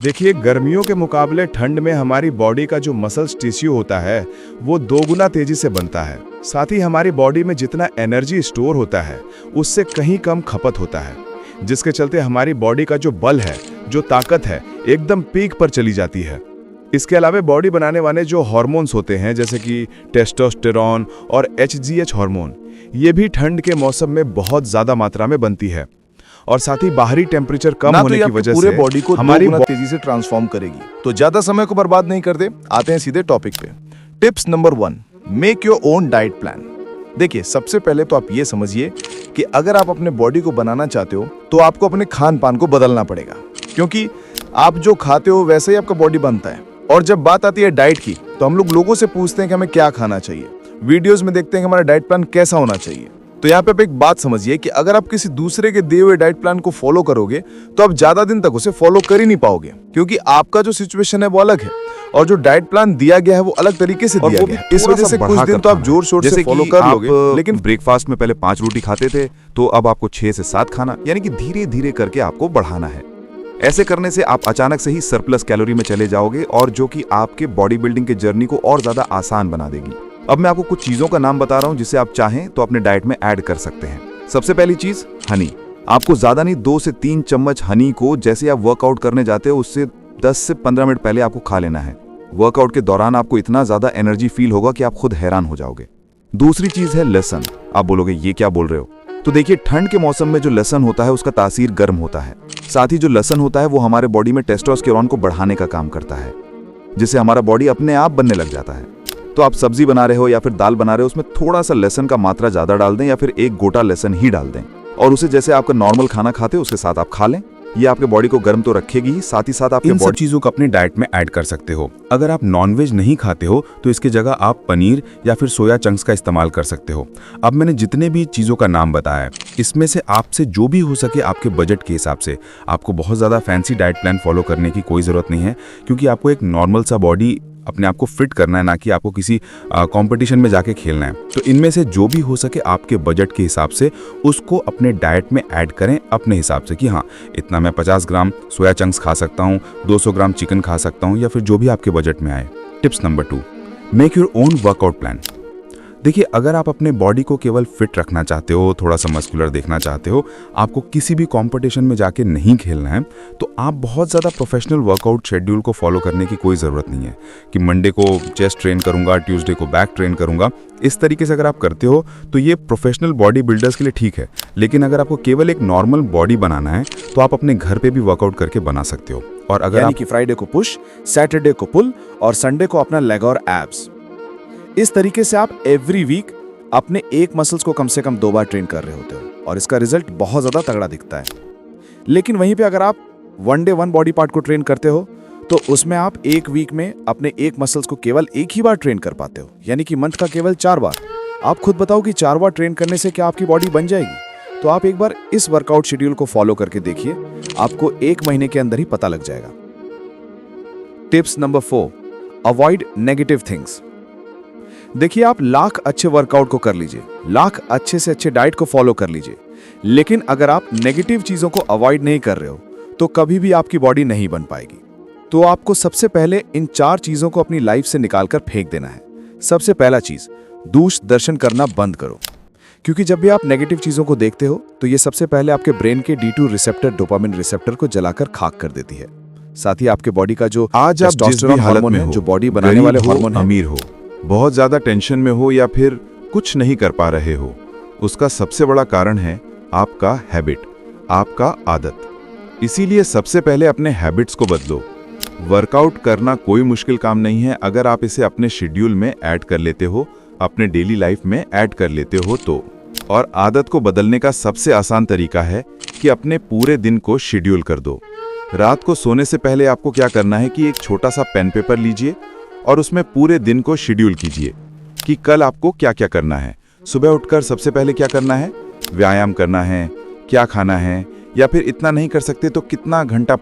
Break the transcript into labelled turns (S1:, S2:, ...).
S1: देखिए, गर्मियों के मुकाबले ठंड में हमारी बॉडी का जो मसल्स टिश्यू होता है वो 2 गुना तेजी से बनता है। साथ ही हमारी बॉडी में जितना एनर्जी स्टोर होता है उससे कहीं कम खपत होता है, जिसके चलते हमारी बॉडी का जो बल है, जो ताकत है, एकदम पीक पर चली जाती है। इसके अलावा बॉडी बनाने वाले जो हार्मोन्स होते हैं जैसे कि टेस्टोस्टेरोन और HGH हार्मोन, ये भी ठंड के मौसम में बहुत ज्यादा मात्रा में बनती है। और साथ ही बाहरी टेम्परेचर कम होने की वजह से
S2: पूरे बॉडी को
S1: हमारी
S2: तेजी से ट्रांसफॉर्म करेगी। तो ज्यादा समय को बर्बाद नहीं करते, आते हैं सीधे टॉपिक पे। Tips number 1, make your own diet plan. देखिए, सबसे पहले तो आप ये समझिए कि अगर आप अपने बॉडी को बनाना चाहते हो तो आपको अपने खान पान को बदलना पड़ेगा, क्योंकि आप जो खाते हो वैसे ही आपका बॉडी बनता है। और जब बात आती है डाइट की, तो हम लोगों से पूछते हैं कि हमें क्या खाना चाहिए, वीडियोस में देखते हैं कि हमारा डाइट प्लान कैसा होना चाहिए। तो यहाँ पे आप एक बात समझिए कि अगर आप किसी दूसरे के दिए हुए डाइट प्लान को फॉलो करोगे तो आप ज्यादा दिन तक उसे फॉलो कर ही नहीं पाओगे, क्योंकि आपका जो सिचुएशन है वो अलग है और जो डाइट प्लान दिया गया है वो अलग तरीके से दिया गया है। इस वजह से कुछ दिन तो आप जोर शोर से फॉलो कर लोगे, लेकिन
S3: ब्रेकफास्ट में पहले 5 रोटी खाते थे तो अब आपको 6 से 7 खाना, यानी कि धीरे धीरे करके आपको बढ़ाना है। ऐसे करने से आप अचानक से ही सरप्लस कैलोरी में चले जाओगे और जो कि आपके बॉडी बिल्डिंग के जर्नी को और ज्यादा आसान बना देगी। अब मैं आपको कुछ चीजों का नाम बता रहा हूं जिसे आप चाहें तो अपने डाइट में ऐड कर सकते हैं। सबसे पहली चीज, हनी। आपको ज्यादा नहीं, 2 से 3 चम्मच हनी को जैसे आप वर्कआउट करने जाते हो उससे 10 से 15 मिनट पहले आपको खा लेना है। वर्कआउट के दौरान आपको इतना ज्यादा एनर्जी फील होगा कि आप खुद हैरान हो जाओगे। दूसरी चीज है लहसुन। आप बोलोगे ये क्या बोल रहे हो? तो देखिए, ठंड के मौसम में जो लहसुन होता है उसका तासीर गर्म होता है। साथ ही जो लहसुन होता है वो हमारे बॉडी में टेस्टोस्टेरोन को बढ़ाने का काम करता है, जिससे हमारा बॉडी अपने आप बनने लग जाता है। तो आप सब्जी बना रहे हो या फिर दाल बना रहे हो, उसमें थोड़ा सा लहसुन का मात्रा ज्यादा डाल दें या फिर एक गोटा लहसुन ही डाल दें और उसे जैसे आपका नॉर्मल खाना खाते हो उसके साथ आप खा लें। ये आपके बॉडी को गर्म तो रखेगी ही, साथ ही साथ आप
S1: इन सब चीजों को अपनी डाइट में ऐड कर सकते हो। अगर आप नॉनवेज नहीं खाते हो तो इसकी जगह आप पनीर या फिर सोया चंक्स का इस्तेमाल कर सकते हो। अब मैंने जितने भी चीजों का नाम बताया है, इसमें से आपसे जो भी हो सके आपके बजट के हिसाब से, आपको बहुत ज्यादा फैंसी डाइट प्लान फॉलो करने की कोई जरूरत नहीं है, क्योंकि आपको एक नॉर्मल सा बॉडी अपने आप को फिट करना है, ना कि आपको किसी कंपटीशन में जाके खेलना है। तो इनमें से जो भी हो सके आपके बजट के हिसाब से उसको अपने डाइट में ऐड करें अपने हिसाब से, कि हाँ इतना मैं 50 ग्राम सोया चंक्स खा सकता हूँ, 200 ग्राम चिकन खा सकता हूँ, या फिर जो भी आपके बजट में आए। Tips number 2, make your own workout plan. देखिए, अगर आप अपने बॉडी को केवल फिट रखना चाहते हो, थोड़ा सा मस्कुलर देखना चाहते हो, आपको किसी भी कंपटीशन में जाके नहीं खेलना है, तो आप बहुत ज़्यादा प्रोफेशनल वर्कआउट शेड्यूल को फॉलो करने की कोई ज़रूरत नहीं है कि मंडे को चेस्ट ट्रेन करूंगा, ट्यूसडे को बैक ट्रेन करूंगा। इस तरीके से अगर आप करते हो तो ये प्रोफेशनल बॉडी बिल्डर्स के लिए ठीक है, लेकिन अगर आपको केवल एक नॉर्मल बॉडी बनाना है तो आप अपने घर पे भी वर्कआउट करके बना सकते हो। और अगर
S2: यानी कि फ्राइडे को पुश, सैटरडे को पुल और संडे को अपना लेग और एब्स। इस तरीके से आप एवरी वीक अपने एक मसल्स को कम से कम 2 बार ट्रेन कर रहे होते हो और इसका रिजल्ट बहुत ज्यादा तगड़ा दिखता है। लेकिन वहीं पे अगर आप 1 डे 1 बॉडी पार्ट को ट्रेन करते हो तो उसमें आप एक वीक में अपने एक मसल्स को केवल एक ही बार ट्रेन कर पाते हो, यानी कि मंथ का केवल 4 बार। आप खुद बताओ कि 4 बार ट्रेन करने से क्या आपकी बॉडी बन जाएगी? तो आप एक बार इस वर्कआउट शेड्यूल को फॉलो करके देखिए, आपको 1 महीने के अंदर ही पता लग जाएगा। Tips number 4, avoid negative things. देखिए, आप लाख अच्छे वर्कआउट को कर लीजिए, लाख अच्छे से अच्छे डाइट को फॉलो कर लीजिए, लेकिन अगर आप नेगेटिव चीजों को अवॉइड नहीं कर रहे हो तो कभी भी आपकी बॉडी नहीं बन पाएगी। तो आपको सबसे पहले इन 4 चीजों को अपनी लाइफ से निकालकर फेंक देना है। सबसे पहला चीज, दूष दर्शन करना बंद करो, क्योंकि जब भी आप नेगेटिव चीजों को देखते हो तो ये सबसे पहले आपके ब्रेन के D2 रिसेप्टर, डोपामिन रिसेप्टर को जलाकर खाक कर देती है। साथ ही आपके बॉडी का जो
S1: आज आप जिस भी हालत में हो,
S2: जो बॉडी बनाने वाले हार्मोन,
S1: अमीर हो, बहुत ज्यादा टेंशन में हो या फिर कुछ नहीं कर पा रहे हो, उसका सबसे बड़ा कारण है आपका हैबिट, आपका आदत। इसीलिए सबसे पहले अपने हैबिट्स को बदलो। वर्कआउट करना कोई मुश्किल काम नहीं है अगर आप इसे अपने शेड्यूल में ऐड कर लेते हो, अपने डेली लाइफ में ऐड कर लेते हो तो। और आदत को बदलने का सबसे आसान तरीका है कि अपने पूरे दिन को शेड्यूल कर दो। रात को सोने से पहले आपको क्या करना है कि एक छोटा सा पेन पेपर लीजिए और उसमें पूरे दिन को शेड्यूल कीजिए कि कल आपको क्या क्या करना है। सुबह उठकर सबसे पहले क्या करना है, व्यायाम करना है, क्या खाना है, या फिर इतना नहीं कर सकते तो कितना घंटा